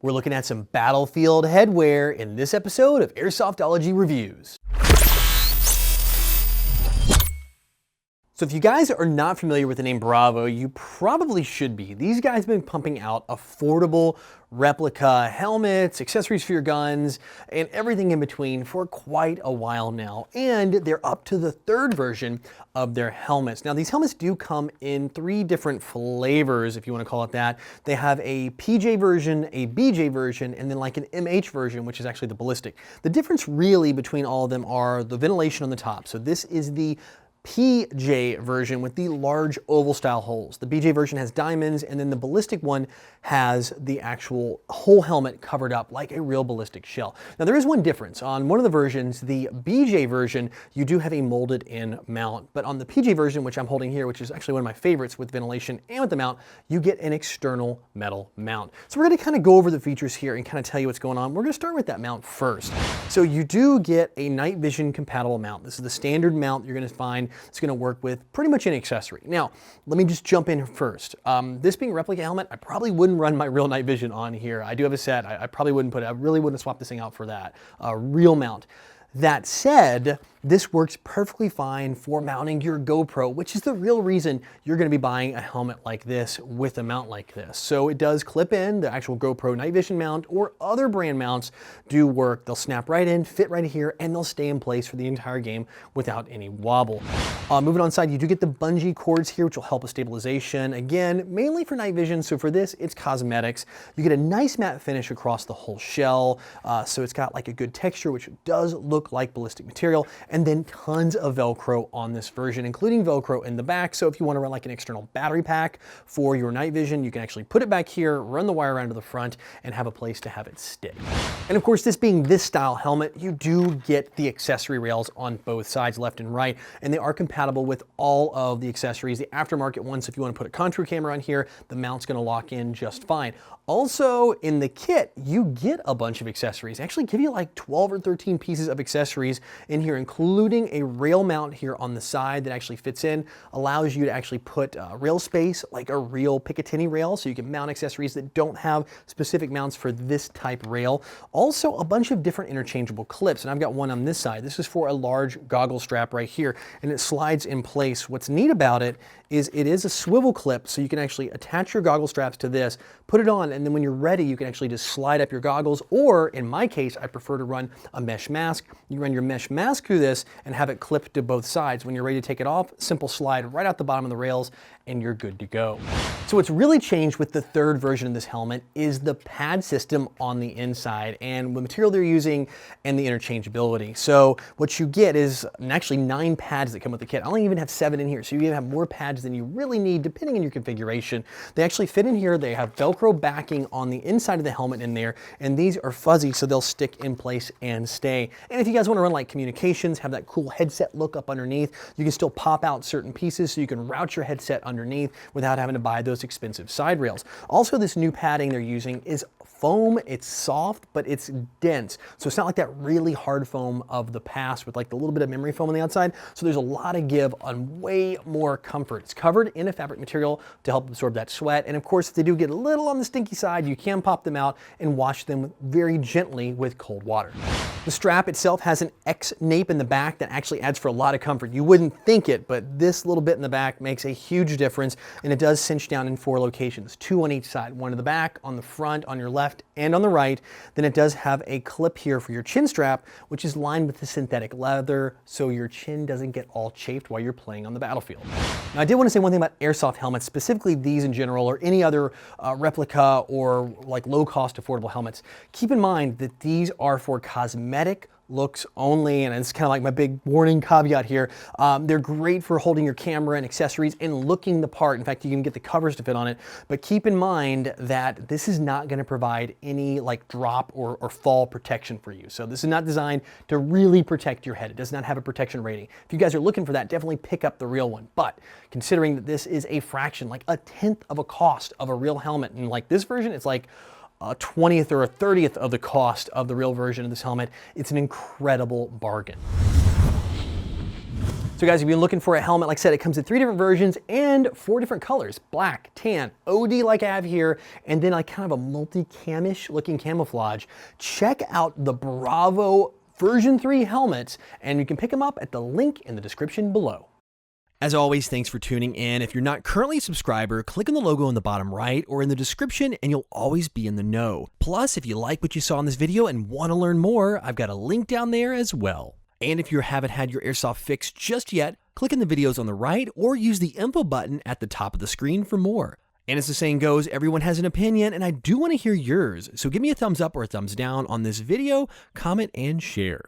We're looking at some battlefield headwear in this episode of Airsoftology Reviews. So if you guys are not familiar with the name Bravo, you probably should be. These guys have been pumping out affordable replica helmets, accessories for your guns, and everything in between for quite a while now. And they're up to the third version of their helmets. Now these helmets do come in 3 different flavors, if you want to call it that. They have a PJ version, a BJ version, and then like an MH version, which is actually the ballistic. The difference really between all of them are the ventilation on the top. So this is the PJ version with the large oval style holes. The BJ version has diamonds, and then the ballistic one has the actual whole helmet covered up like a real ballistic shell. Now there is one difference. On one of the versions, the BJ version, you do have a molded in mount, but on the PJ version, which I'm holding here, which is actually one of my favorites with ventilation and with the mount, you get an external metal mount. So we're gonna kind of go over the features here and kind of tell you what's going on. We're gonna start with that mount first. So you do get a night vision compatible mount. This is the standard mount you're gonna find. It's going to work with pretty much any accessory. Now, let me just jump in first. This being a replica helmet, I probably wouldn't run my real night vision on here. I do have a set. I probably wouldn't put it. I really wouldn't swap this thing out for that. Real mount. That said, this works perfectly fine for mounting your GoPro, which is the real reason you're going to be buying a helmet like this with a mount like this. So it does clip in. The actual GoPro night vision mount or other brand mounts do work. They'll snap right in, fit right here, and they'll stay in place for the entire game without any wobble. Moving on side, you do get the bungee cords here, which will help with stabilization. Again, mainly for night vision. So for this, it's cosmetics. You get a nice matte finish across the whole shell. So it's got like a good texture, which does look like ballistic material, and then tons of Velcro on this version, including Velcro in the back. So if you want to run like an external battery pack for your night vision, you can actually put it back here, run the wire around to the front, and have a place to have it stick. And of course, this being this style helmet, you do get the accessory rails on both sides, left and right, and they are compatible with all of the accessories. The aftermarket ones, if you want to put a contour camera on here, the mount's going to lock in just fine. Also, in the kit, you get a bunch of accessories. They actually give you like 12 or 13 pieces of accessories in here, including a rail mount here on the side that actually fits in, allows you to actually put rail space like a real Picatinny rail, so you can mount accessories that don't have specific mounts for this type rail. Also, a bunch of different interchangeable clips, and I've got one on this side. This is for a large goggle strap right here, and it slides in place. What's neat about it is a swivel clip, so you can actually attach your goggle straps to this, put it on, and then when you're ready, you can actually just slide up your goggles, or in my case, I prefer to run a mesh mask. You run your mesh mask through this and have it clipped to both sides. When you're ready to take it off, simple slide right out the bottom of the rails, and you're good to go. So what's really changed with the third version of this helmet is the pad system on the inside and the material they're using and the interchangeability. So what you get is actually 9 pads that come with the kit. I only even have 7 in here, so you even have more pads than you really need depending on your configuration. They actually fit in here. They have Velcro backing on the inside of the helmet in there, and these are fuzzy, so they'll stick in place and stay. And if you guys want to run like communications, have that cool headset look up underneath, you can still pop out certain pieces so you can route your headset underneath without having to buy those expensive side rails. Also, this new padding they're using is foam. It's soft, but it's dense. So it's not like that really hard foam of the past with like the little bit of memory foam on the outside. So there's a lot of give on way more comfort. It's covered in a fabric material to help absorb that sweat. And of course, if they do get a little on the stinky side, you can pop them out and wash them very gently with cold water. The strap itself has an X nape in the back that actually adds for a lot of comfort. You wouldn't think it, but this little bit in the back makes a huge difference, and it does cinch down in 4 locations, 2 on each side, 1 in the back, on the front, on your left, and on the right. Then it does have a clip here for your chin strap, which is lined with the synthetic leather, so your chin doesn't get all chafed while you're playing on the battlefield. Now, I did want to say one thing about airsoft helmets, specifically these in general, or any other replica or like low-cost affordable helmets. Keep in mind that these are for cosmetic looks only, and it's kind of like my big warning caveat here. They're great for holding your camera and accessories and looking the part. In fact, you can get the covers to fit on it, but keep in mind that this is not going to provide any like drop or fall protection for you. So this is not designed to really protect your head. It does not have a protection rating. If you guys are looking for that, definitely pick up the real one. But considering that this is a fraction, like a 1/10 of a cost of a real helmet, and like this version, it's like a 20th or a 30th of the cost of the real version of this helmet, it's an incredible bargain. So guys, if you're looking for a helmet, like I said, it comes in 3 different versions and 4 different colors: black, tan, OD like I have here, and then like kind of a multi-camish looking camouflage. Check out the Bravo version 3 helmets, and you can pick them up at the link in the description below. As always, thanks for tuning in. If you're not currently a subscriber, click on the logo on the bottom right or in the description and you'll always be in the know. Plus, if you like what you saw in this video and want to learn more, I've got a link down there as well. And if you haven't had your airsoft fixed just yet, click in the videos on the right or use the info button at the top of the screen for more. And as the saying goes, everyone has an opinion, and I do want to hear yours. So give me a thumbs up or a thumbs down on this video, comment, and share.